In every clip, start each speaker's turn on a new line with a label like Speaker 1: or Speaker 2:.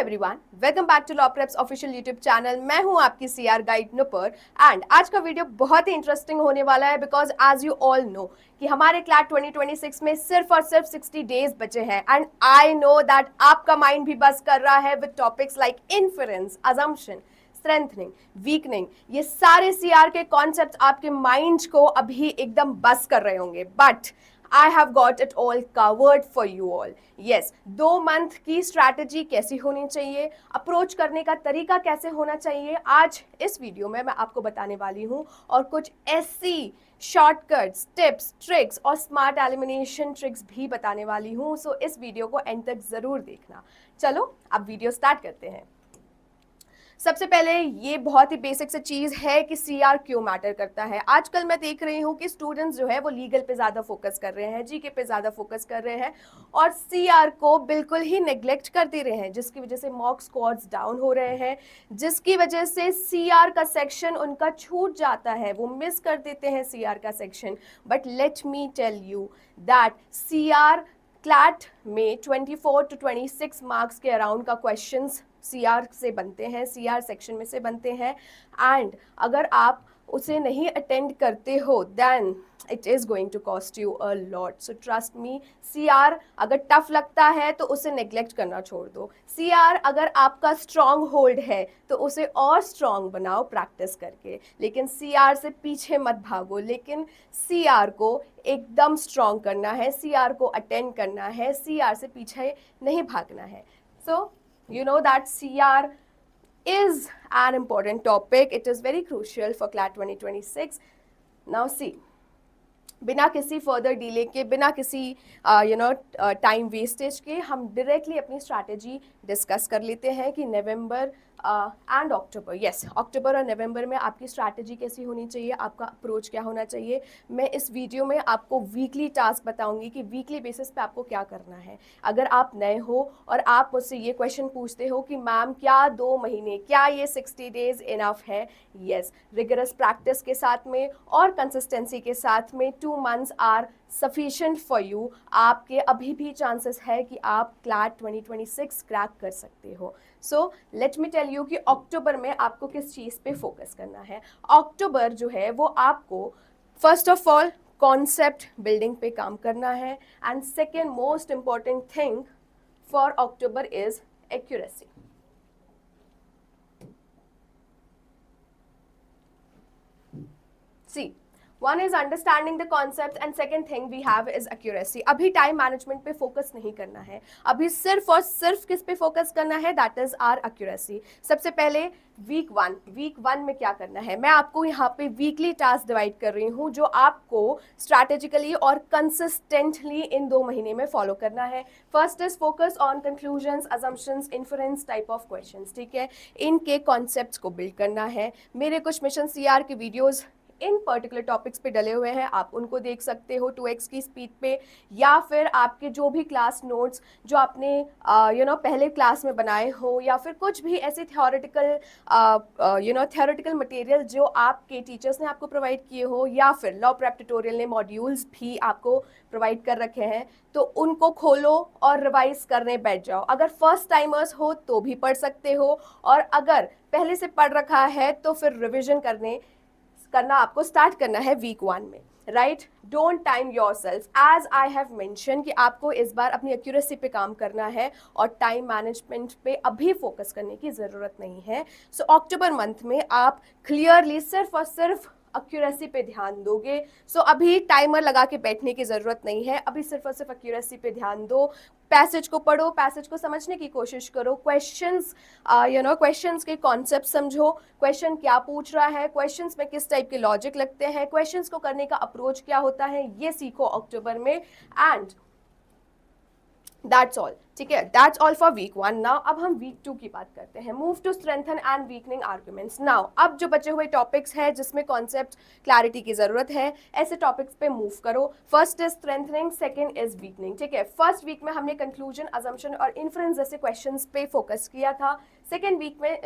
Speaker 1: Everyone, welcome back to law preps official YouTube channel. मैं हूं आपकी सीआर गाइड नुपुर एंड आज का वीडियो बहुत ही इंटरेस्टिंग होने वाला है because as you all know कि हमारे क्लैट 2026 में सिर्फ और सिर्फ 60 डेज बचे हैं एंड आई नो दैट आपका माइंड भी बस कर रहा है with topics like inference, assumption, strengthening, weakening. ये सारे सीआर के कॉन्सेप्ट्स आपके माइंड को अभी एकदम बस कर रहे होंगे, but I have got it all covered for you all. Yes, 2 month की स्ट्रैटेजी कैसी होनी चाहिए, अप्रोच करने का तरीका कैसे होना चाहिए, आज इस वीडियो में मैं आपको बताने वाली हूँ और कुछ ऐसी शॉर्टकट्स, टिप्स, ट्रिक्स और स्मार्ट एलिमिनेशन ट्रिक्स भी बताने वाली हूँ। सो इस वीडियो को एंड तक जरूर देखना। चलो अब वीडियो स्टार्ट करते हैं। सबसे पहले ये बहुत ही बेसिक सी चीज़ है कि सीआर क्यों मैटर करता है। आजकल मैं देख रही हूँ कि स्टूडेंट्स जो है वो लीगल पे ज़्यादा फोकस कर रहे हैं, जीके पे ज़्यादा फोकस कर रहे हैं और सीआर को बिल्कुल ही नेग्लेक्ट कर दे रहे हैं, जिसकी वजह से मॉक स्कोर्स डाउन हो रहे हैं, जिसकी वजह से सीआर का सेक्शन उनका छूट जाता है, वो मिस कर देते हैं सीआर का सेक्शन। But let me tell you that CR CLAT में 24 to 26 मार्क्स के अराउंड का क्वेश्चंस सीआर से बनते हैं, सीआर सेक्शन में से बनते हैं एंड अगर आप उसे नहीं अटेंड करते हो then it is going to cost you a lot. So trust me, CR अगर टफ लगता है तो उसे नेग्लेक्ट करना छोड़ दो। सीआर अगर आपका स्ट्रॉन्ग होल्ड है तो उसे और स्ट्रॉन्ग बनाओ प्रैक्टिस करके, लेकिन सीआर से पीछे मत भागो, लेकिन सीआर को एकदम स्ट्रॉन्ग करना है, सीआर को अटेंड करना है, सीआर से पीछे नहीं भागना है। सो you know that CR is an important topic. It is very crucial for CLAT 2026. Now see, बिना किसी फर्दर डिले के, बिना किसी टाइम वेस्टेज के हम डायरेक्टली अपनी स्ट्रैटेजी डिस्कस कर लेते हैं कि नवंबर एंड अक्टूबर, यस अक्टूबर और नवंबर में आपकी स्ट्रैटेजी कैसी होनी चाहिए, आपका अप्रोच क्या होना चाहिए। मैं इस वीडियो में आपको वीकली टास्क बताऊंगी कि वीकली बेसिस पे आपको क्या करना है। अगर आप नए हो और आप मुझसे ये क्वेश्चन पूछते हो कि मैम क्या 2 महीने, क्या ये 60 डेज इनफ है, यस रिगरस प्रैक्टिस के साथ में और कंसिस्टेंसी के साथ में 2 months are sufficient for you. आपके अभी भी चांसेस है कि आप क्लैट 2026 क्रैक कर सकते हो। So let me tell you कि अक्टूबर में आपको किस चीज़ पे फोकस करना है। अक्टूबर जो है वो आपको first of all concept building पे काम करना है and second most important thing for October is accuracy. See, one is understanding the concepts and second thing we have is accuracy. अभी टाइम मैनेजमेंट पे फोकस नहीं करना है, अभी सिर्फ और सिर्फ किस पे फोकस करना है, दैट इज आर एक्यूरेसी। सबसे पहले वीक वन में क्या करना है, मैं आपको यहाँ पे वीकली टास्क डिवाइड कर रही हूँ जो आपको स्ट्रैटेजिकली और कंसिस्टेंटली इन 2 महीने में फॉलो करना है। First is focus on conclusions, assumptions, inference type of questions, ठीक है, इनके कॉन्सेप्ट्स को बिल्ड करना है। मेरे कुछ मिशन सीआर के वीडियोज़ इन पर्टिकुलर टॉपिक्स पे डले हुए हैं, आप उनको देख सकते हो 2x की स्पीड पे, या फिर आपके जो भी क्लास नोट्स जो आपने पहले क्लास में बनाए हो, या फिर कुछ भी ऐसे थ्योरेटिकल मटेरियल जो आपके टीचर्स ने आपको प्रोवाइड किए हो, या फिर लॉ प्रेप ट्यूटोरियल ने मॉड्यूल्स भी आपको प्रोवाइड कर रखे हैं, तो उनको खोलो और रिवाइज करने बैठ जाओ। अगर फर्स्ट टाइमर्स हो तो भी पढ़ सकते हो और अगर पहले से पढ़ रखा है तो फिर रिविजन करना आपको स्टार्ट करना है वीक 1 में, right. Don't time yourself, as I have mention कि आपको इस बार अपनी एक्यूरेसी पे काम करना है और टाइम मैनेजमेंट पे अभी फोकस करने की ज़रूरत नहीं है। सो अक्टूबर मंथ में आप क्लियरली सिर्फ और सिर्फ एक्यूरेसी पे ध्यान दोगे। सो अभी टाइमर लगा के बैठने की ज़रूरत नहीं है, अभी सिर्फ और सिर्फ एक्यूरेसी पे ध्यान दो। पैसेज को पढ़ो, पैसेज को समझने की कोशिश करो, क्वेश्चंस के कॉन्सेप्ट समझो, क्वेश्चन क्या पूछ रहा है, क्वेश्चंस में किस टाइप के लॉजिक लगते हैं, क्वेश्चंस को करने का अप्रोच क्या होता है, ये सीखो अक्टूबर में एंड दैट्स ऑल, ठीक है, that's all for week 1। Now अब हम वीक 2 की बात करते हैं, move to strengthen and weakening arguments. Now अब जो बचे हुए टॉपिक्स हैं जिसमें कॉन्सेप्ट क्लैरिटी की जरूरत है, ऐसे टॉपिक्स पे मूव करो। First is strengthening, second is weakening, ठीक है। फर्स्ट वीक में हमने कंक्लूजन, अजम्पशन और इन्फ्रेंस जैसे क्वेश्चंस पे फोकस किया था। सेकंड वीक में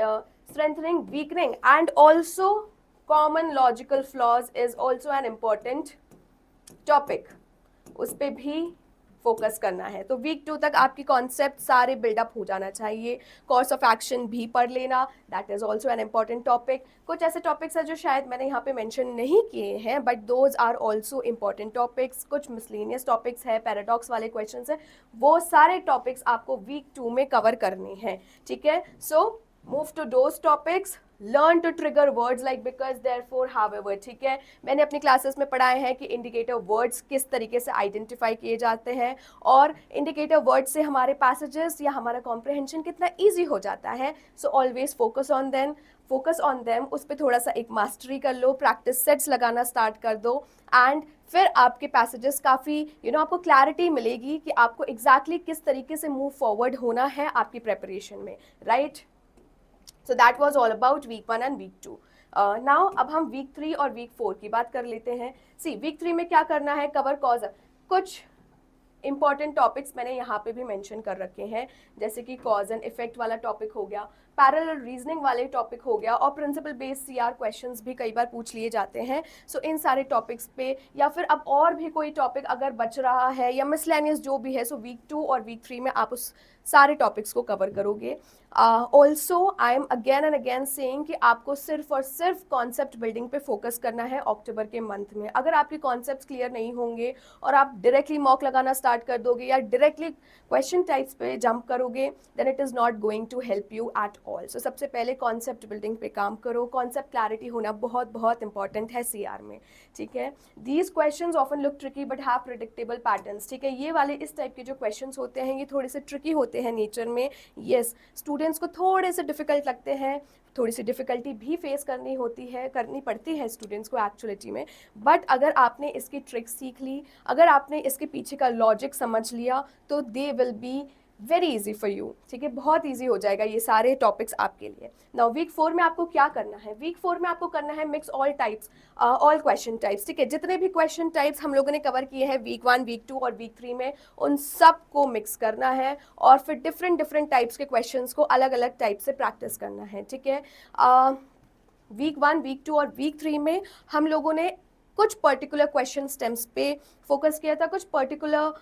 Speaker 1: strengthening, weakening and also common logical flaws is also an important topic, उस पर भी फोकस करना है। तो वीक 2 तक आपकी कॉन्सेप्ट सारे बिल्डअप हो जाना चाहिए। कोर्स ऑफ एक्शन भी पढ़ लेना, that is also an important topic. कुछ ऐसे टॉपिक्स हैं जो शायद मैंने यहाँ पे मेंशन नहीं किए हैं, but those are also important topics. कुछ मिसलेनियस टॉपिक्स है, पैराडॉक्स वाले क्वेश्चंस है, वो सारे टॉपिक्स आपको वीक 2 में कवर करने हैं, ठीक है। So move to those topics, learn to trigger words like because, therefore, however, ठीक है। मैंने अपनी क्लासेस में पढ़ाए हैं कि इंडिकेटर वर्ड्स किस तरीके से आइडेंटिफाई किए जाते हैं, और इंडिकेटर वर्ड से हमारे पैसेजेस या हमारा कॉम्प्रहेंशन कितना ईजी हो जाता है। So always focus on them, उस पर थोड़ा सा एक मास्टरी कर लो, प्रैक्टिस सेट्स लगाना स्टार्ट कर दो, एंड फिर आपके पैसेजेस काफ़ी आपको क्लैरिटी मिलेगी कि आपको एग्जैक्टली किस तरीके से मूव फॉरवर्ड होना है आपकी प्रेपरेशन में, right. So that was all about week 1 and week 2। Now अब हम वीक 3 और वीक 4 की बात कर लेते हैं। सी वीक 3 में क्या करना है, कवर कॉज, कुछ इंपॉर्टेंट टॉपिक्स मैंने यहाँ पे भी मेंशन कर रखे हैं, जैसे कि कॉज एंड इफेक्ट वाला टॉपिक हो गया, पैरेलल रीजनिंग वाले टॉपिक हो गया, और प्रिंसिपल बेस्ड सीआर क्वेश्चंस भी कई बार पूछ लिए जाते हैं। सो इन सारे टॉपिक्स पे, या फिर अब और भी कोई टॉपिक अगर बच रहा है या मिसलेनियस जो भी है, सो वीक 2 और वीक 3 में आप उस सारे टॉपिक्स को कवर करोगे। Also I am again and again saying कि आपको सिर्फ और सिर्फ कॉन्सेप्ट बिल्डिंग पे फोकस करना है अक्टूबर के मंथ में। अगर आपके कॉन्सेप्ट्स क्लियर नहीं होंगे और आप डायरेक्टली मॉक लगाना स्टार्ट कर दोगे या डायरेक्टली क्वेश्चन टाइप्स पे जंप करोगे, then it is not going to help you at all. So सबसे पहले कॉन्सेप्ट बिल्डिंग पे काम करो। कॉन्सेप्ट क्लैरिटी होना बहुत बहुत इंपॉर्टेंट है सीआर में, ठीक है। These questions often look tricky but have predictable patterns, ठीक है। ये वाले इस टाइप के जो क्वेश्चंस होते हैं ये थोड़े से ट्रिकी होते हैं नेचर में। येस, स्टूडेंट्स को थोड़े से डिफिकल्ट लगते हैं, थोड़ी सी डिफिकल्टी भी फेस करनी पड़ती है स्टूडेंट्स को एक्चुअलिटी में। बट अगर आपने इसकी ट्रिक सीख ली, अगर आपने इसके पीछे का लॉजिक समझ लिया, तो they will be very easy for you, ठीक है। बहुत इजी हो जाएगा ये सारे टॉपिक्स आपके लिए। नाउ वीक 4 में आपको क्या करना है, वीक 4 में आपको करना है mix all types, all question types, ठीक है। जितने भी क्वेश्चन टाइप्स हम लोगों ने कवर किए हैं वीक 1, वीक 2 और वीक 3 में, उन सब को मिक्स करना है और फिर डिफरेंट टाइप्स के क्वेश्चंस को अलग अलग टाइप से प्रैक्टिस करना है, ठीक है। वीक 1, वीक 2 और वीक 3 में हम लोगों ने कुछ पर्टिकुलर क्वेश्चन स्टेम्स पे फोकस किया था, कुछ पर्टिकुलर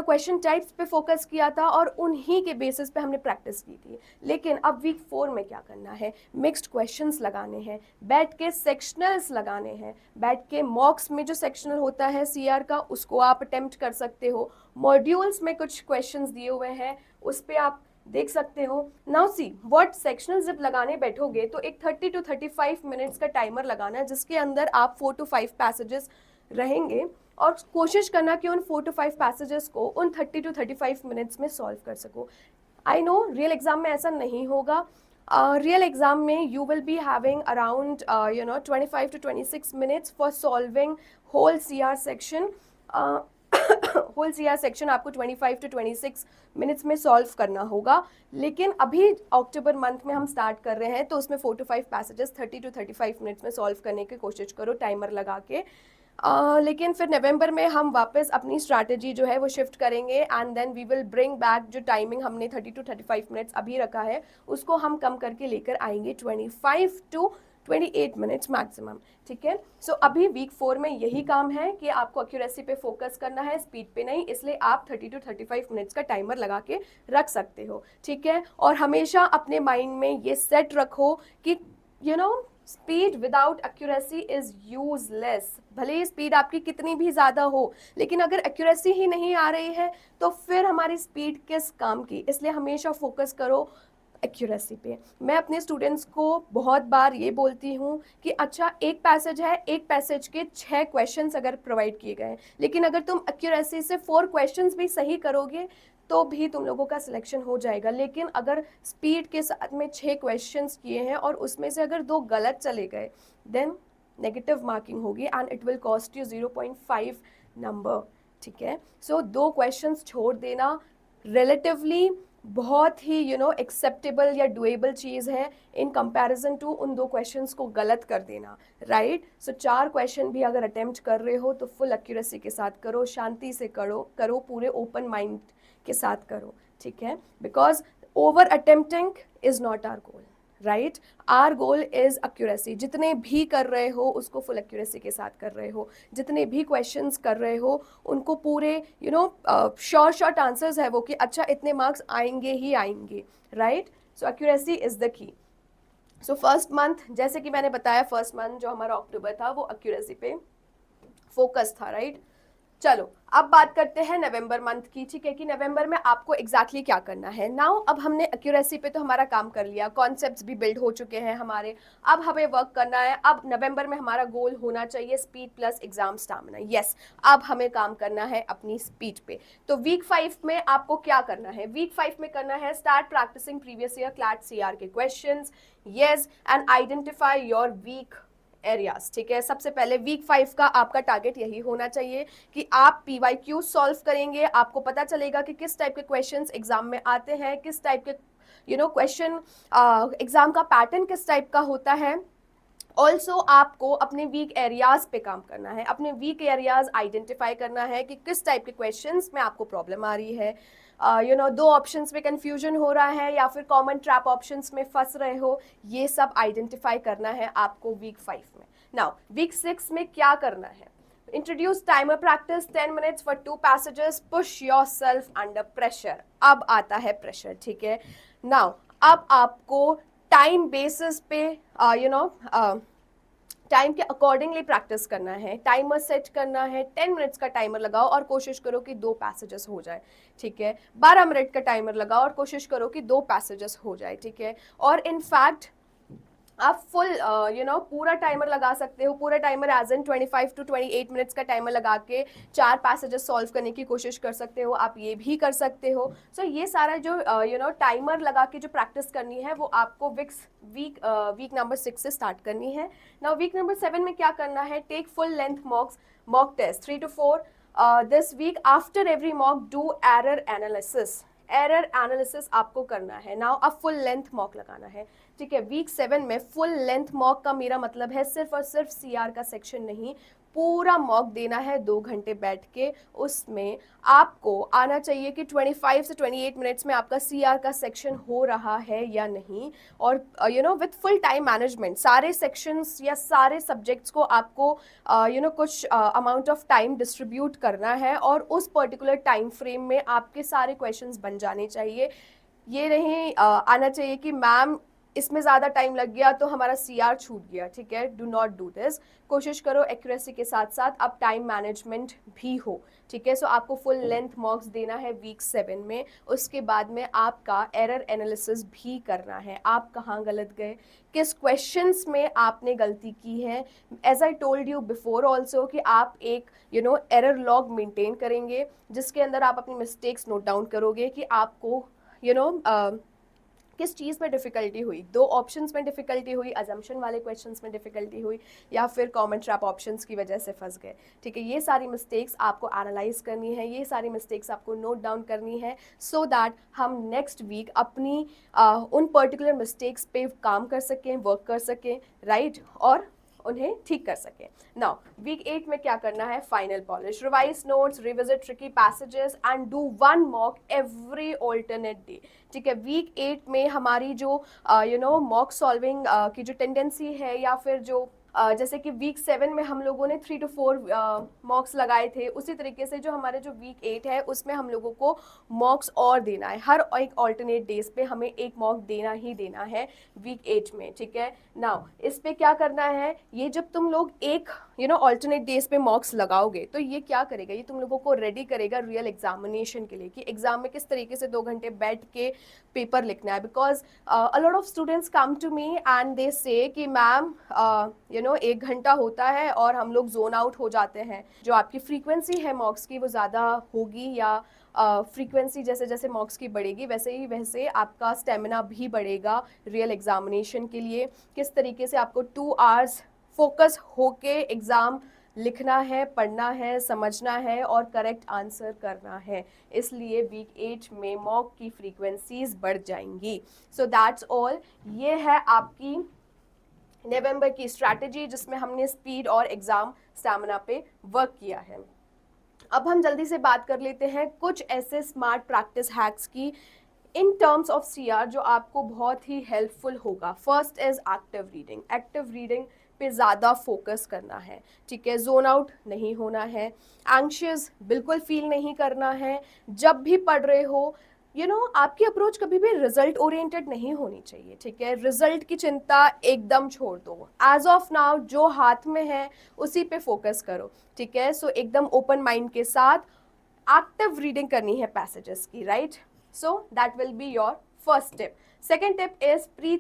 Speaker 1: क्वेश्चन टाइप्स पे फोकस किया था, और उन्हीं के बेसिस पे हमने प्रैक्टिस की थी। लेकिन अब वीक 4 में क्या करना है, मिक्स्ड क्वेश्चंस लगाने हैं, बैठ के सेक्शनल्स लगाने हैं, बैठ के मॉक्स में जो सेक्शनल होता है सीआर का उसको आप अटेम्प्ट कर सकते हो। मॉड्यूल्स में कुछ क्वेश्चंस दिए हुए हैं, उस पर आप देख सकते हो। नाउ सी व्हाट सेक्शनल जब लगाने बैठोगे तो एक 30 to 35 मिनट्स का टाइमर लगाना है, जिसके अंदर आप 4 to 5 पैसेजेस रहेंगे, और कोशिश करना कि उन 4 to 5 पैसेजेस को उन 30 to 35 मिनट्स में सॉल्व कर सको। आई नो रियल एग्जाम में ऐसा नहीं होगा। रियल एग्जाम में you will be having around 25 to 26 minutes for solving whole CR section. Whole CR section आपको 25 to 26 मिनट्स में सॉल्व करना होगा। लेकिन अभी अक्टूबर मंथ में हम स्टार्ट कर रहे हैं, तो उसमें 4 to 5 पैसेजेस 30 to 35 मिनट्स में सॉल्व करने की कोशिश करो टाइमर लगा के। लेकिन फिर नवंबर में हम वापस अपनी स्ट्रैटेजी जो है वो शिफ्ट करेंगे, and then we will bring back जो टाइमिंग हमने 30 to 35 मिनट्स अभी रखा है उसको हम कम करके लेकर आएंगे 25 to 28 मिनट्स मैक्सिमम, ठीक है। सो अभी वीक 4 में यही काम है कि आपको एक्यूरेसी पे फोकस करना है, स्पीड पे नहीं, इसलिए आप 30 to 35 मिनट्स का टाइमर लगा के रख सकते हो, ठीक है। और हमेशा अपने माइंड में ये सेट रखो कि speed without accuracy is useless. भले ही स्पीड आपकी कितनी भी ज़्यादा हो, लेकिन अगर एक्यूरेसी ही नहीं आ रही है तो फिर हमारी स्पीड किस काम की। इसलिए हमेशा फोकस करो एक्यूरेसी पे। मैं अपने स्टूडेंट्स को बहुत बार ये बोलती हूँ कि अच्छा एक पैसेज है, एक पैसेज के 6 क्वेश्चंस अगर प्रोवाइड किए गए, लेकिन अगर तुम एक्यूरेसी से 4 क्वेश्चंस भी सही करोगे तो भी तुम लोगों का सिलेक्शन हो जाएगा। लेकिन अगर स्पीड के साथ में 6 क्वेश्चंस किए हैं और उसमें से अगर 2 गलत चले गए, देन नेगेटिव मार्किंग होगी and it will cost you 0.5 number, ठीक है। सो 2 क्वेश्चंस छोड़ देना रिलेटिवली बहुत ही एक्सेप्टेबल या डुएबल चीज़ है इन कंपैरिजन टू उन 2 क्वेश्चंस को गलत कर देना, राइट। सो 4 क्वेश्चन भी अगर अटेम्प्ट कर रहे हो तो फुल एक्यूरेसी के साथ करो, शांति से करो, पूरे ओपन माइंड के साथ करो, ठीक है। Because over attempting is not our goal, right. Our goal is accuracy. जितने भी कर रहे हो उसको फुल एक्यूरेसी के साथ कर रहे हो, जितने भी क्वेश्चंस कर रहे हो उनको पूरे शॉर्ट आंसर्स है वो कि अच्छा इतने मार्क्स आएंगे ही आएंगे, right. So accuracy is the key. So first month, जैसे कि मैंने बताया, फर्स्ट मंथ जो हमारा अक्टूबर था वो एक्यूरेसी पे फोकस था, राइट। चलो अब बात करते हैं नवंबर मंथ की, ठीक है, कि नवंबर में आपको एग्जैक्टली क्या करना है। नाउ अब हमने एक्यूरेसी पे तो हमारा काम कर लिया, कॉन्सेप्ट्स भी बिल्ड हो चुके हैं हमारे, अब हमें वर्क करना है। अब नवंबर में हमारा गोल होना चाहिए speed plus exam stamina. Yes, अब हमें काम करना है अपनी स्पीड पे। तो वीक 5 में आपको क्या करना है? वीक 5 में करना है start practicing previous year CLAT CR के questions, yes, and identify your weak areas, ठीक है। सबसे पहले वीक 5 का आपका टारगेट यही होना चाहिए कि आप पीवाईक्यू सॉल्व करेंगे, आपको पता चलेगा कि किस टाइप के क्वेश्चंस एग्जाम में आते हैं, किस टाइप के क्वेश्चन, एग्जाम का पैटर्न किस टाइप का होता है। ऑल्सो आपको अपने वीक एरियाज पे काम करना है, अपने वीक एरियाज आइडेंटिफाई करना है कि किस टाइप के क्वेश्चंस में आपको प्रॉब्लम आ रही है। दो ऑप्शंस में कंफ्यूजन हो रहा है या फिर कॉमन ट्रैप ऑप्शंस में फंस रहे हो, ये सब आइडेंटिफाई करना है आपको वीक 5 में। नाउ वीक 6 में क्या करना है? Introduce timer practice 10 minutes for 2 passages, push yourself under pressure. अब आता है प्रेशर, ठीक है। नाउ अब आपको टाइम बेसिस पे टाइम के अकॉर्डिंगली प्रैक्टिस करना है, टाइमर सेट करना है, 10 मिनट्स का टाइमर लगाओ और कोशिश करो कि 2 पैसेजेस हो जाए, ठीक है। 12 मिनट का टाइमर लगाओ और कोशिश करो कि 2 पैसेजेस हो जाए, ठीक है। और इनफैक्ट आप फुल पूरा टाइमर लगा सकते हो, पूरा timer as in 25 to 28 minutes का टाइमर लगा के 4 पैसेजेस सॉल्व करने की कोशिश कर सकते हो, आप ये भी कर सकते हो। सो ये सारा जो टाइमर लगा के जो प्रैक्टिस करनी है वो आपको वीक नंबर 6 से स्टार्ट करनी है। नाउ वीक नंबर 7 में क्या करना है? Take full length mock test 3 to 4 this week. After every mock do error analysis. Error analysis आपको करना है। नाउ अब फुल लेंथ मॉक लगाना है, ठीक है। वीक 7 में फुल लेंथ मॉक का मेरा मतलब है सिर्फ और सिर्फ सीआर का सेक्शन नहीं, पूरा मॉक देना है 2 घंटे बैठ के। उसमें आपको आना चाहिए कि 25 से 28 मिनट्स में आपका सीआर का सेक्शन हो रहा है या नहीं। और विथ फुल टाइम मैनेजमेंट सारे सेक्शंस या सारे सब्जेक्ट्स को आपको कुछ अमाउंट ऑफ टाइम डिस्ट्रीब्यूट करना है और उस पर्टिकुलर टाइम फ्रेम में आपके सारे क्वेश्चंस बन जाने चाहिए। ये नहीं आना चाहिए कि मैम इसमें ज़्यादा टाइम लग गया तो हमारा सीआर छूट गया, ठीक है। Do not do this. कोशिश करो एक्यूरेसी के साथ साथ अब टाइम मैनेजमेंट भी हो, ठीक है। सो आपको फुल लेंथ मॉक्स देना है वीक 7 में। उसके बाद में आपका एरर एनालिसिस भी करना है, आप कहाँ गलत गए, किस क्वेश्चंस में आपने गलती की है। As I told you before also कि आप एक एरर लॉग मेंटेन करेंगे जिसके अंदर आप अपनी मिस्टेक्स नोट डाउन करोगे कि आपको किस चीज़ में डिफ़िकल्टी हुई, 2 ऑप्शंस में डिफ़िकल्टी हुई, अजम्पशन वाले क्वेश्चंस में डिफ़िकल्टी हुई, या फिर कॉमन ट्रैप ऑप्शंस की वजह से फंस गए, ठीक है। ये सारी मिस्टेक्स आपको एनालाइज करनी है, ये सारी मिस्टेक्स आपको नोट डाउन करनी है, सो दैट हम नेक्स्ट वीक अपनी उन पर्टिकुलर मिस्टेक्स पे काम कर सकें, वर्क कर सकें, राइट, और उन्हें ठीक कर सकें। नाउ वीक 8 में क्या करना है? Final polish, revise notes, revisit tricky passages and do 1 mock every alternate day, ठीक है। वीक 8 में हमारी जो मॉक सॉल्विंग की जो टेंडेंसी है, या फिर जो जैसे कि वीक 7 में हम लोगों ने 3 to 4 मॉक्स लगाए थे, उसी तरीके से जो हमारे जो वीक 8 है उसमें हम लोगों को मॉक्स और देना है। हर एक ऑल्टरनेट डेज पे हमें एक मॉक देना ही देना है वीक 8 में, ठीक है। नाउ इस पे क्या करना है? ये जब तुम लोग एक ऑल्टरनेट डेज पे मॉक्स लगाओगे तो ये क्या करेगा? ये तुम लोगों को रेडी करेगा रियल एग्जामिनेशन के लिए, कि एग्जाम में किस तरीके से 2 घंटे बैठ के पेपर लिखना है। Because a lot of students come to me and they say कि मैम 1 घंटा होता है और हम लोग जोन आउट हो जाते हैं, जो आपकी फ्रीक्वेंसी है मॉक्स की वो ज़्यादा होगी, या फ्रीक्वेंसी जैसे जैसे मॉक्स की बढ़ेगी वैसे आपका स्टेमिना भी बढ़ेगा रियल एग्जामिनेशन के लिए। किस तरीके से आपको 2 आवर्स फोकस होके एग्ज़ाम लिखना है, पढ़ना है, समझना है और करेक्ट आंसर करना है। इसलिए वीक 8 में मॉक की फ्रीक्वेंसीज बढ़ जाएंगी। So that's all. ये है आपकी नवंबर की स्ट्रैटेजी जिसमें हमने स्पीड और एग्जाम स्टैमिना पे वर्क किया है। अब हम जल्दी से बात कर लेते हैं कुछ ऐसे स्मार्ट प्रैक्टिस हैक्स की इन टर्म्स ऑफ सीआर जो आपको बहुत ही हेल्पफुल होगा, first is active reading. Active reading पे ज़्यादा फोकस करना है, ठीक है। जोन आउट नहीं होना है, एंग्शियस बिल्कुल फील नहीं करना है। जब भी पढ़ रहे हो आपकी अप्रोच कभी भी रिजल्ट ओरिएंटेड नहीं होनी चाहिए, ठीक है। रिजल्ट की चिंता एकदम छोड़ दो। एज ऑफ नाउ जो हाथ में है उसी पे फोकस करो, ठीक है। सो एकदम ओपन माइंड के साथ एक्टिव रीडिंग करनी है पैसेजेस की, right. So that will be your first tip. Second tip is pre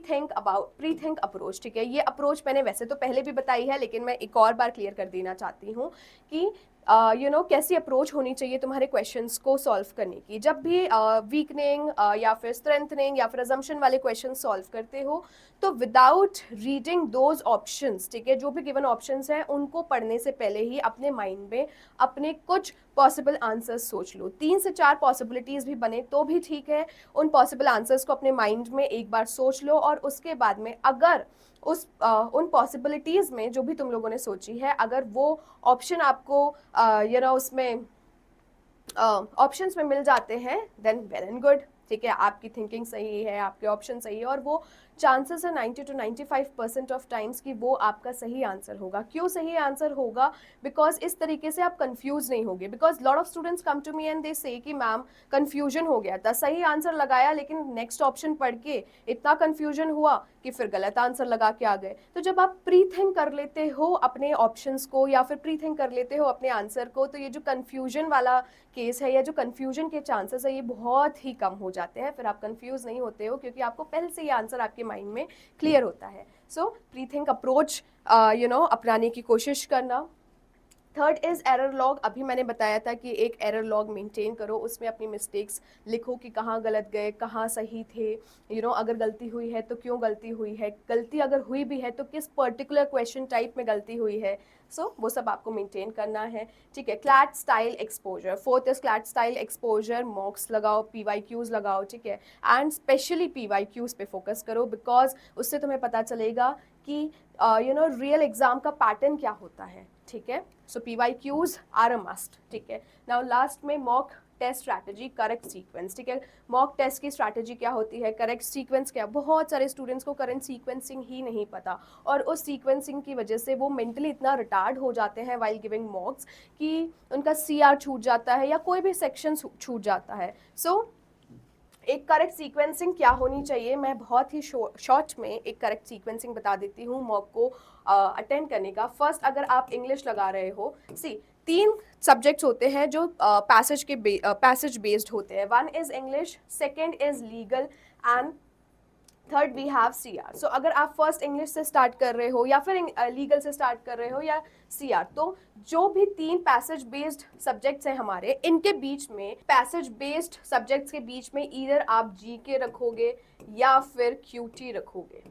Speaker 1: think approach, ठीक है। ये अप्रोच मैंने वैसे तो पहले भी बताई है, लेकिन मैं एक और बार क्लियर कर देना चाहती हूँ कि कैसी अप्रोच होनी चाहिए तुम्हारे क्वेश्चंस को सॉल्व करने की। जब भी वीकनिंग या फिर स्ट्रेंथनिंग या फिर अजम्पशन वाले क्वेश्चन सॉल्व करते हो तो विदाउट रीडिंग दोज ऑप्शंस, ठीक है, जो भी गिवन ऑप्शंस हैं उनको पढ़ने से पहले ही अपने माइंड में अपने कुछ पॉसिबल आंसर्स सोच लो। 3 से 4 पॉसिबिलिटीज़ भी बने तो भी ठीक है। उन पॉसिबल आंसर्स को अपने माइंड में एक बार सोच लो और उसके बाद में अगर उन पॉसिबिलिटीज़ में जो भी तुम लोगों ने सोची है, अगर वो ऑप्शन आपको उसमें ऑप्शंस में मिल जाते हैं देन वेल एंड गुड, ठीक है। आपकी थिंकिंग सही है, आपके ऑप्शन सही है और वो चांसेस है 90 to 95% ऑफ टाइम्स कि वो आपका सही आंसर होगा। क्यों सही आंसर होगा? बिकॉज इस तरीके से आप कंफ्यूज नहीं होगे। Because lot of students come to me and they say कि मैम कंफ्यूजन हो गया था, सही आंसर लगाया लेकिन नेक्स्ट ऑप्शन पढ़ के इतना कंफ्यूजन हुआ कि फिर गलत आंसर लगा के आ गए। तो जब आप प्री थिंक कर लेते हो अपने ऑप्शंस को या फिर प्री थिंक कर लेते हो अपने आंसर को, तो ये जो कंफ्यूजन वाला केस है या जो कंफ्यूजन के चांसेस है ये बहुत ही कम हो जाते हैं। फिर आप कंफ्यूज नहीं होते हो क्योंकि आपको पहले से ये आंसर आपके माइंड में क्लियर होता है। सो प्री थिंक अप्रोच अपनाने की कोशिश करना। Third is error log. अभी मैंने बताया था कि एक एरर लॉग मेंटेन करो, उसमें अपनी मिस्टेक्स लिखो कि कहाँ गलत गए, कहाँ सही थे, अगर गलती हुई है तो क्यों गलती हुई है, गलती अगर हुई भी है तो किस पर्टिकुलर क्वेश्चन टाइप में गलती हुई है। वो सब आपको मेंटेन करना है, ठीक है। CLAT style exposure, fourth is CLAT style exposure. मॉक्स लगाओ, PYQs लगाओ, ठीक है। एंड स्पेशली PYQs पे फोकस करो बिकॉज उससे तुम्हें पता चलेगा कि रियल एग्जाम का पैटर्न क्या होता है, ठीक है। So PYQs are a must, ठीक है। नाउ लास्ट में mock test strategy, correct sequence, ठीक है। मॉक टेस्ट की स्ट्रैटेजी क्या होती है, करेक्ट सीक्वेंस क्या। बहुत सारे स्टूडेंट्स को करंट सीक्वेंसिंग ही नहीं पता और उस सीक्वेंसिंग की वजह से वो मेंटली इतना रिटार्ड हो जाते हैं वाइल गिविंग मॉक्स कि उनका CR छूट जाता है या कोई भी सेक्शन छूट जाता है। एक करेक्ट सीक्वेंसिंग क्या होनी चाहिए, मैं बहुत ही शॉर्ट में एक करेक्ट सीक्वेंसिंग बता देती हूँ मॉक को अटेंड करने का। फर्स्ट, अगर आप इंग्लिश लगा रहे हो, 3 सब्जेक्ट्स होते हैं जो पैसेज बेस्ड होते हैं। 1 is English, second is legal and third we have CR। So अगर आप फर्स्ट इंग्लिश से स्टार्ट कर रहे हो या फिर लीगल से स्टार्ट कर रहे हो या CR, तो जो भी 3 पैसेज बेस्ड सब्जेक्ट्स हैं हमारे, इनके बीच में पैसेज बेस्ड सब्जेक्ट्स के बीच में ईदर आप GK रखोगे या फिर QT रखोगे।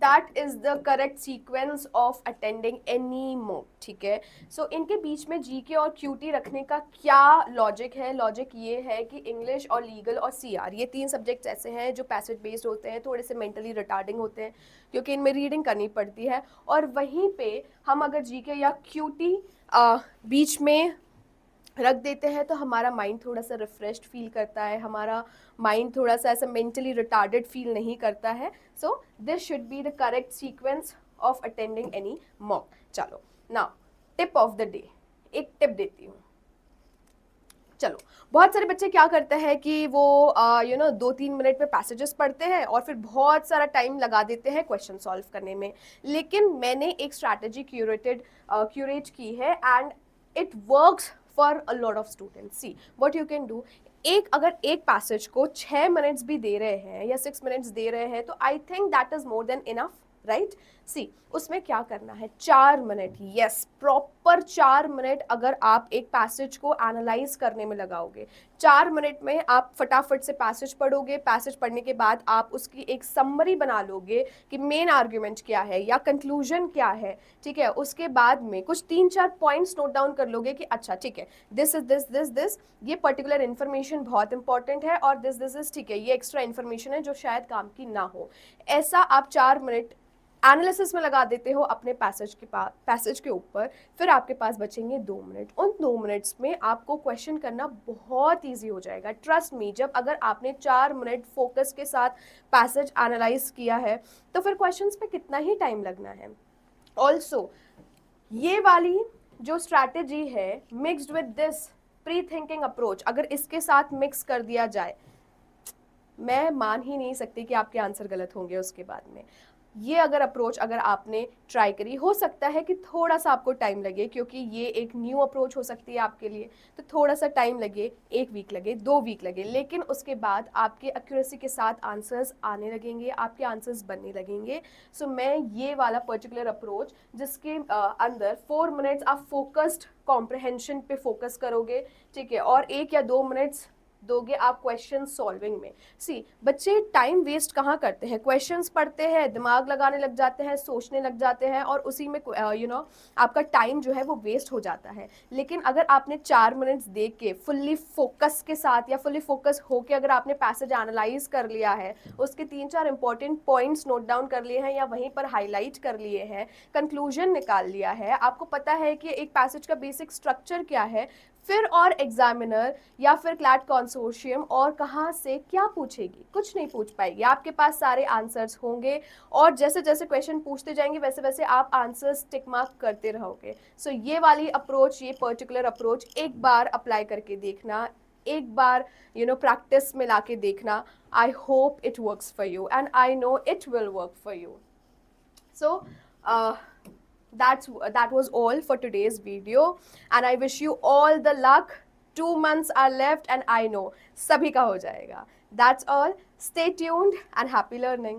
Speaker 1: That is the correct sequence of attending any mock, ठीक है। सो इनके बीच में GK और QT रखने का क्या लॉजिक है? लॉजिक ये है कि इंग्लिश और लीगल और CR ये 3 सब्जेक्ट्स ऐसे हैं जो पैसेज बेस्ड होते हैं, थोड़े से मेंटली रिटार्डिंग होते हैं क्योंकि इनमें रीडिंग करनी पड़ती है। और वहीं पे हम अगर GK या QT बीच में रख देते हैं तो हमारा माइंड थोड़ा सा रिफ्रेश्ड फील करता है, हमारा माइंड थोड़ा सा ऐसा मेंटली रिटार्डेड फील नहीं करता है। So this should be the correct sequence of attending any mock. चलो now tip of the day, एक टिप देती हूँ। चलो, बहुत सारे बच्चे क्या करते हैं कि वो 2-3 मिनट में पैसेजेस पढ़ते हैं और फिर बहुत सारा टाइम लगा देते हैं क्वेश्चन सॉल्व करने में। लेकिन मैंने एक स्ट्रैटेजी क्यूरेट की है and it works for a lot of students. See what you can do. अगर एक पैसेज को 6 मिनट्स भी दे रहे हैं या 6 मिनट्स दे रहे हैं तो I think that is more than enough, right. उसमें क्या करना है, 4 मिनट, यस, प्रॉपर 4 मिनट अगर आप एक पैसेज को एनालाइज करने में लगाओगे, 4 मिनट में आप फटाफट से पैसेज पढ़ोगे। पैसेज पढ़ने के बाद आप उसकी एक समरी बना लोगे कि मेन आर्ग्यूमेंट क्या है या कंक्लूजन क्या है, ठीक है। उसके बाद में कुछ 3-4 पॉइंट्स नोट डाउन कर लोगे कि अच्छा ठीक है, दिस इज दिस, ये पर्टिकुलर इन्फॉर्मेशन बहुत इंपॉर्टेंट है और दिस इज, ठीक है, ये एक्स्ट्रा इन्फॉर्मेशन है जो शायद काम की ना हो। ऐसा आप 4 मिनट एनालिसिस में लगा देते हो अपने पैसेज के ऊपर, फिर आपके पास बचेंगे 2 मिनट। उन 2 मिनट्स में आपको क्वेश्चन करना बहुत ईजी हो जाएगा। ट्रस्ट मी, जब अगर आपने 4 मिनट फोकस के साथ पैसेज एनालाइज किया है तो फिर क्वेश्चंस पे कितना ही टाइम लगना है। ऑल्सो ये वाली जो स्ट्रैटेजी है mixed with this pre thinking approach, अगर इसके साथ मिक्स कर दिया जाए, मैं मान ही नहीं सकती कि आपके आंसर गलत होंगे उसके बाद में। ये अगर अप्रोच अगर आपने ट्राई करी, हो सकता है कि थोड़ा सा आपको टाइम लगे, क्योंकि ये एक न्यू अप्रोच हो सकती है आपके लिए, तो थोड़ा सा टाइम लगे, 1 वीक लगे, 2 वीक लगे, लेकिन उसके बाद आपके एक्यूरेसी के साथ आंसर्स आने लगेंगे, आपके आंसर्स बनने लगेंगे। सो मैं ये वाला पर्टिकुलर अप्रोच जिसके अंदर 4 मिनट्स आप फोकस्ड कॉम्प्रहेंशन पे फोकस करोगे, ठीक है, और 1 या 2 मिनट्स दोगे आप क्वेश्चन सॉल्विंग में। सी, बच्चे टाइम वेस्ट कहाँ करते हैं, क्वेश्चंस पढ़ते हैं, दिमाग लगाने लग जाते हैं, सोचने लग जाते हैं, और उसी में आपका टाइम जो है वो वेस्ट हो जाता है। लेकिन अगर आपने 4 मिनट्स देख के फुल्ली फोकस के साथ या फुल्ली फोकस होके अगर आपने पैसेज एनालाइज कर लिया है, उसके 3-4 इंपॉर्टेंट पॉइंट्स नोट डाउन कर लिए हैं या वहीं पर हाईलाइट कर लिए हैं, कंक्लूजन निकाल लिया है, आपको पता है कि एक पैसेज का बेसिक स्ट्रक्चर क्या है, फिर और एग्जामिनर या फिर क्लैट कंसोर्शियम और कहाँ से क्या पूछेगी, कुछ नहीं पूछ पाएगी। आपके पास सारे आंसर्स होंगे और जैसे जैसे क्वेश्चन पूछते जाएंगे वैसे वैसे आप आंसर्स टिक मार्क करते रहोगे। सो ये वाली अप्रोच, ये पर्टिकुलर अप्रोच एक बार अप्लाई करके देखना, एक बार प्रैक्टिस में लाके देखना। I hope it works for you and I know it will work for you. So that was all for today's video and I wish you all the luck. 2 months are left and I know sabhi ka ho jayega. That's all. Stay tuned and happy learning.